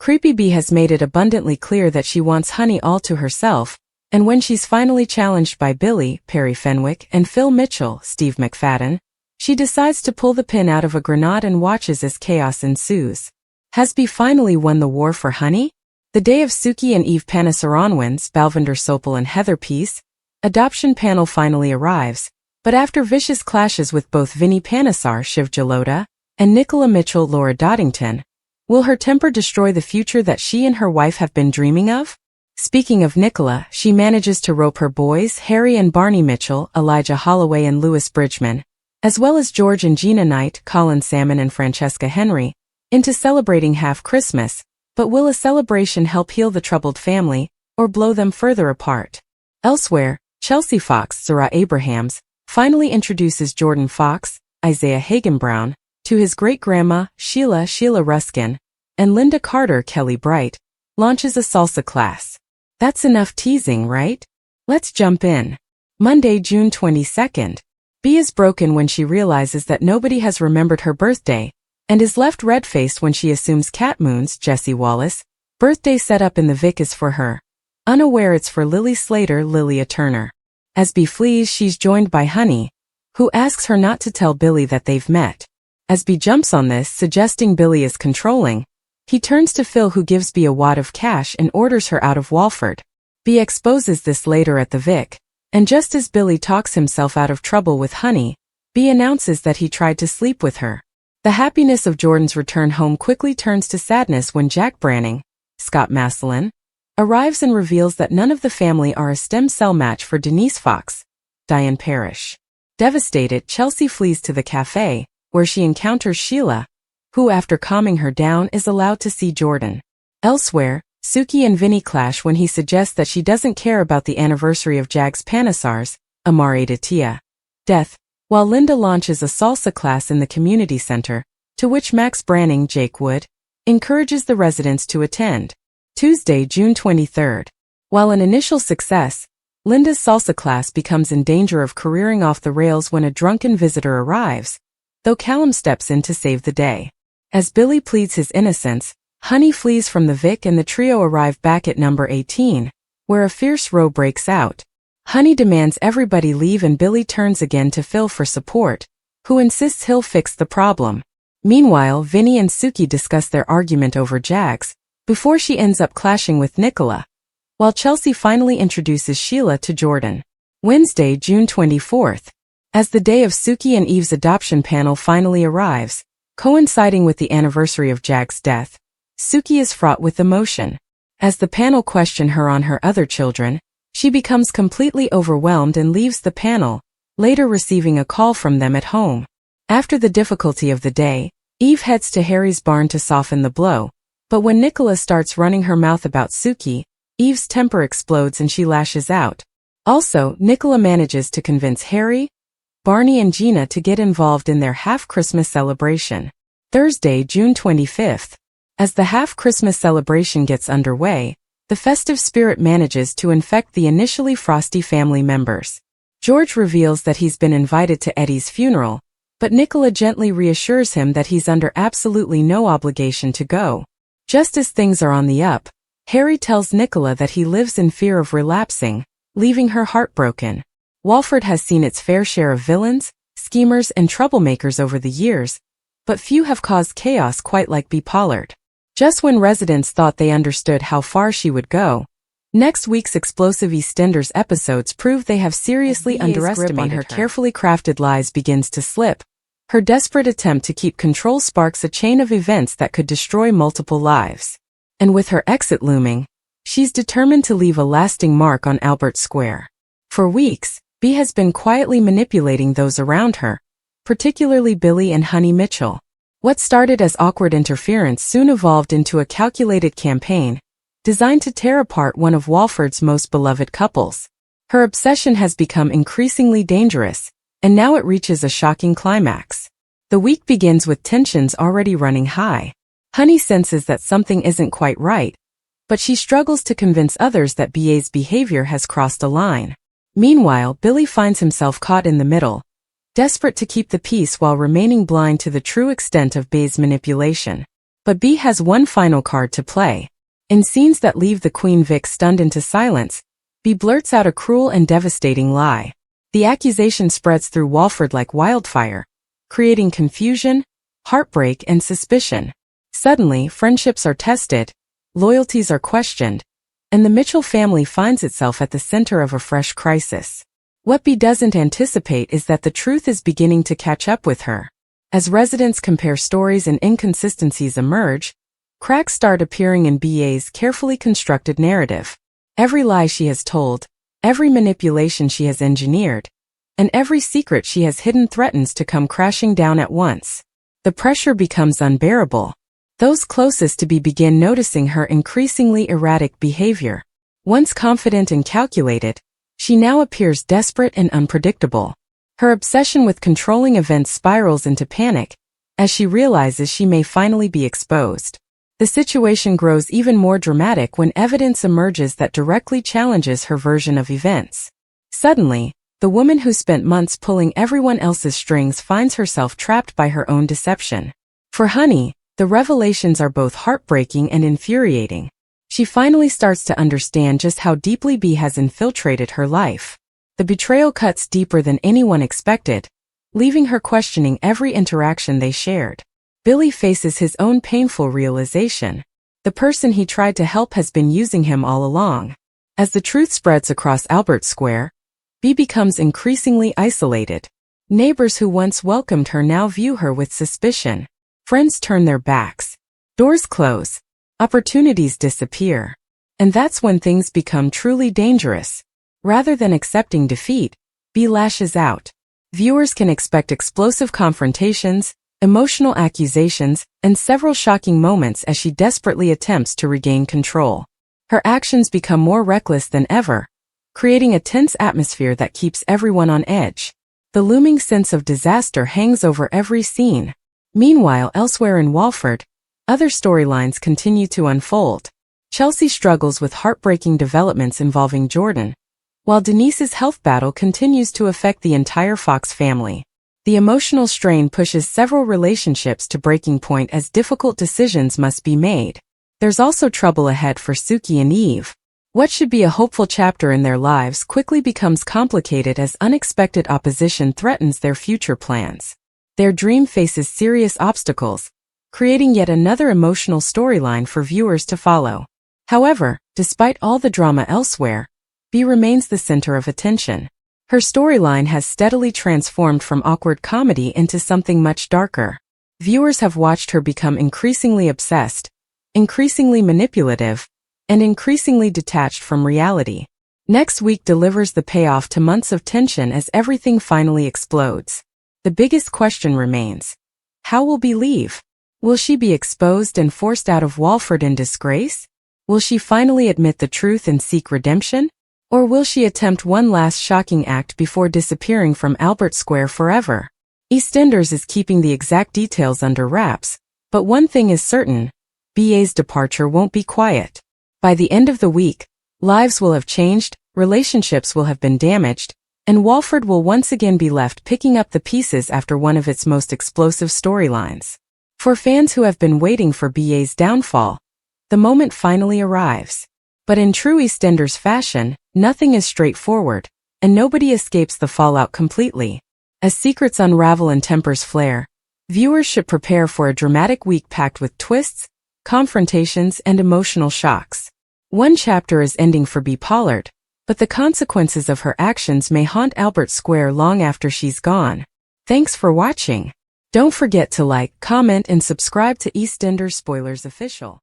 Creepy Bee has made it abundantly clear that she wants Honey all to herself, and when she's finally challenged by Billy, Perry Fenwick, and Phil Mitchell, Steve McFadden, she decides to pull the pin out of a grenade and watches as chaos ensues. Has Bee finally won the war for Honey? The day of Suki and Eve Panasaranwin's, Balvinder Sopal and Heather Peace, adoption panel finally arrives, but after vicious clashes with both Vinnie Panasar, Shiv Jalota, and Nicola Mitchell, Laura Doddington, will her temper destroy the future that she and her wife have been dreaming of? Speaking of Nicola, she manages to rope her boys, Harry and Barney Mitchell, Elijah Holloway and Lewis Bridgman, as well as George and Gina Knight, Colin Salmon and Francesca Henry, into celebrating half Christmas, but will a celebration help heal the troubled family, or blow them further apart? Elsewhere, Chelsea Fox, Zara Abrahams, finally introduces Jordan Fox, Isaiah Hagen-Brown, to his great-grandma, Sheila Ruskin, and Linda Carter, Kelly Bright, launches a salsa class. That's enough teasing, right? Let's jump in. Monday, June 22nd. Bee is broken when she realizes that nobody has remembered her birthday, and is left red-faced when she assumes Cat Moon's, Jessie Wallace, birthday setup in the Vic is for her, unaware it's for Lily Slater, Lilia Turner. As Bee flees, she's joined by Honey, who asks her not to tell Billy that they've met. As Bee jumps on this, suggesting Billy is controlling, he turns to Phil, who gives Bee a wad of cash and orders her out of Walford. Bee exposes this later at the Vic, and just as Billy talks himself out of trouble with Honey, Bee announces that he tried to sleep with her. The happiness of Jordan's return home quickly turns to sadness when Jack Branning, Scott Massillon, arrives and reveals that none of the family are a stem cell match for Denise Fox, Diane Parrish. Devastated, Chelsea flees to the cafe, where she encounters Sheila, who after calming her down is allowed to see Jordan. Elsewhere, Suki and Vinny clash when he suggests that she doesn't care about the anniversary of Jags Panasar's, Amare Datia, death, while Linda launches a salsa class in the community center, to which Max Branning, Jake Wood, encourages the residents to attend. Tuesday, June 23rd. While an initial success, Linda's salsa class becomes in danger of careering off the rails when a drunken visitor arrives, though Callum steps in to save the day. As Billy pleads his innocence, Honey flees from the Vic and the trio arrive back at number 18, where a fierce row breaks out. Honey demands everybody leave and Billy turns again to Phil for support, who insists he'll fix the problem. Meanwhile, Vinny and Suki discuss their argument over Jags, before she ends up clashing with Nicola, while Chelsea finally introduces Sheila to Jordan. Wednesday, June 24th. As the day of Suki and Eve's adoption panel finally arrives, coinciding with the anniversary of Jack's death, Suki is fraught with emotion. As the panel question her on her other children, she becomes completely overwhelmed and leaves the panel, later receiving a call from them at home. After the difficulty of the day, Eve heads to Harry's barn to soften the blow, but when Nicola starts running her mouth about Suki, Eve's temper explodes and she lashes out. Also, Nicola manages to convince Harry, Barney and Gina to get involved in their half-Christmas celebration. Thursday, June 25th. As the half-Christmas celebration gets underway, the festive spirit manages to infect the initially frosty family members. George reveals that he's been invited to Eddie's funeral, but Nicola gently reassures him that he's under absolutely no obligation to go. Just as things are on the up, Harry tells Nicola that he lives in fear of relapsing, leaving her heartbroken. Walford has seen its fair share of villains, schemers, and troublemakers over the years, but few have caused chaos quite like Bea Pollard. Just when residents thought they understood how far she would go, next week's explosive EastEnders episodes prove they have seriously underestimated her. Carefully crafted lies begins to slip. Her desperate attempt to keep control sparks a chain of events that could destroy multiple lives. And with her exit looming, she's determined to leave a lasting mark on Albert Square. For weeks, Bea has been quietly manipulating those around her, particularly Billy and Honey Mitchell. What started as awkward interference soon evolved into a calculated campaign, designed to tear apart one of Walford's most beloved couples. Her obsession has become increasingly dangerous, and now it reaches a shocking climax. The week begins with tensions already running high. Honey senses that something isn't quite right, but she struggles to convince others that Bea's behavior has crossed a line. Meanwhile, Billy finds himself caught in the middle, desperate to keep the peace while remaining blind to the true extent of Bea's manipulation. But B has one final card to play. In scenes that leave the Queen Vic stunned into silence, B blurts out a cruel and devastating lie. The accusation spreads through Walford like wildfire, creating confusion, heartbreak, and suspicion. Suddenly, friendships are tested, loyalties are questioned, and the Mitchell family finds itself at the center of a fresh crisis. What B doesn't anticipate is that the truth is beginning to catch up with her. As residents compare stories and inconsistencies emerge, cracks start appearing in BA's carefully constructed narrative. Every lie she has told, every manipulation she has engineered, and every secret she has hidden threatens to come crashing down at once. The pressure becomes unbearable. Those closest to B begin noticing her increasingly erratic behavior. Once confident and calculated, she now appears desperate and unpredictable. Her obsession with controlling events spirals into panic, as she realizes she may finally be exposed. The situation grows even more dramatic when evidence emerges that directly challenges her version of events. Suddenly, the woman who spent months pulling everyone else's strings finds herself trapped by her own deception. For Honey, the revelations are both heartbreaking and infuriating. She finally starts to understand just how deeply B has infiltrated her life. The betrayal cuts deeper than anyone expected, leaving her questioning every interaction they shared. Billy faces his own painful realization. The person he tried to help has been using him all along. As the truth spreads across Albert Square, B becomes increasingly isolated. Neighbors who once welcomed her now view her with suspicion. Friends turn their backs. Doors close. Opportunities disappear. And that's when things become truly dangerous. Rather than accepting defeat, B lashes out. Viewers can expect explosive confrontations, emotional accusations, and several shocking moments as she desperately attempts to regain control. Her actions become more reckless than ever, creating a tense atmosphere that keeps everyone on edge. The looming sense of disaster hangs over every scene. Meanwhile, elsewhere in Walford, other storylines continue to unfold. Chelsea struggles with heartbreaking developments involving Jordan, while Denise's health battle continues to affect the entire Fox family. The emotional strain pushes several relationships to breaking point as difficult decisions must be made. There's also trouble ahead for Suki and Eve. What should be a hopeful chapter in their lives quickly becomes complicated as unexpected opposition threatens their future plans. Their dream faces serious obstacles, creating yet another emotional storyline for viewers to follow. However, despite all the drama elsewhere, B remains the center of attention. Her storyline has steadily transformed from awkward comedy into something much darker. Viewers have watched her become increasingly obsessed, increasingly manipulative, and increasingly detached from reality. Next week delivers the payoff to months of tension as everything finally explodes. The biggest question remains: how will B leave? Will she be exposed and forced out of Walford in disgrace? Will she finally admit the truth and seek redemption? Or will she attempt one last shocking act before disappearing from Albert Square forever? EastEnders is keeping the exact details under wraps, but one thing is certain: BA's departure won't be quiet. By the end of the week, lives will have changed, relationships will have been damaged, and Walford will once again be left picking up the pieces after one of its most explosive storylines. For fans who have been waiting for BA's downfall, the moment finally arrives. But in true EastEnders fashion, nothing is straightforward, and nobody escapes the fallout completely. As secrets unravel and tempers flare, viewers should prepare for a dramatic week packed with twists, confrontations, and emotional shocks. One chapter is ending for B. Pollard, but the consequences of her actions may haunt Albert Square long after she's gone. Thanks for watching. Don't forget to like, comment, and subscribe to EastEnders Spoilers Official.